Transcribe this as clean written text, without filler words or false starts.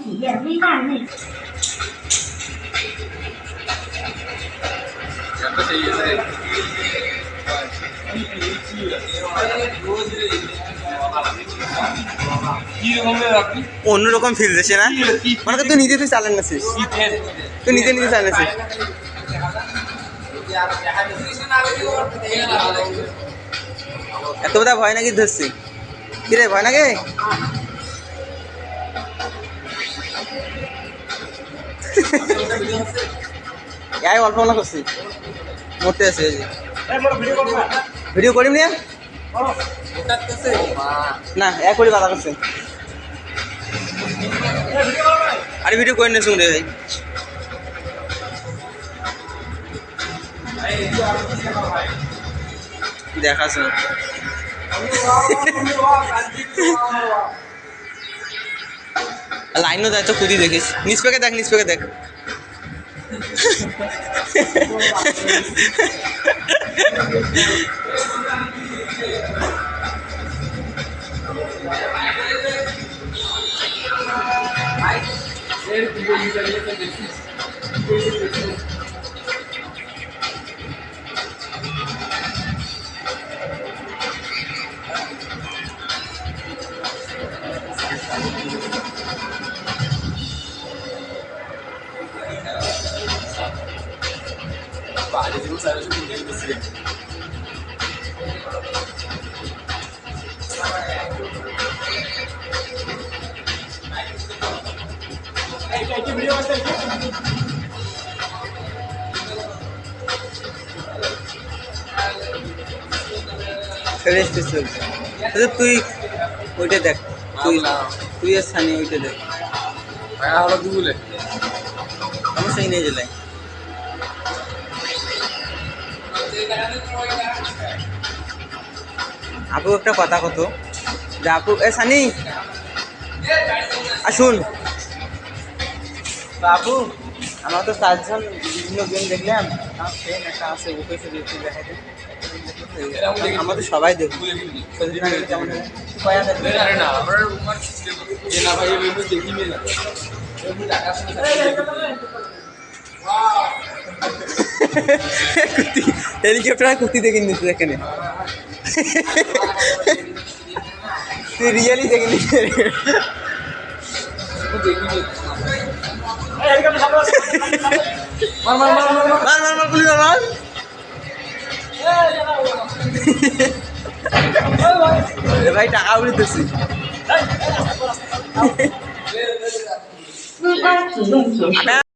体验微慢内。অন্যরকম feel দিচ্ছে না, মানে তুই নিজে তুই চালান আছিস, তুই নিজে নিজে চালান আছিস। এত বোধ ভয় নাকি ধরছি, কিরে ভয় নাকি? অল্প মনে করছি, মরতে আছে। ভিডিও করিম নিয়ে না, এক করে বাধা করছে। আরে ভিডিও করে নিয়ে শুনে ভাই, দেখাস লাইনও দেয় তো খুদি দেখিস, নিচ পেকে দেখ, নিচ পেকে দেখ। তুই ওইটা দেখ, তুই আর সানি ওইটা দেখ, সমস্যা নেই জেলায়। আপু একটা কথা কত যে আপু, এ সানি আসুন। আপু আমরা তো 4 জন বিভিন্ন গেম দেখলাম, একটা আছে ওকে দেখাতে, আমাদের সবাই দেখবো কেমন হেলিকপ্টার কুর্তি দেখে নিচ্ছে এখানে, তুই রিয়েলি দেখে নিচ্ছে। ভাই টাকা উড়িতেছি।自关主动解释。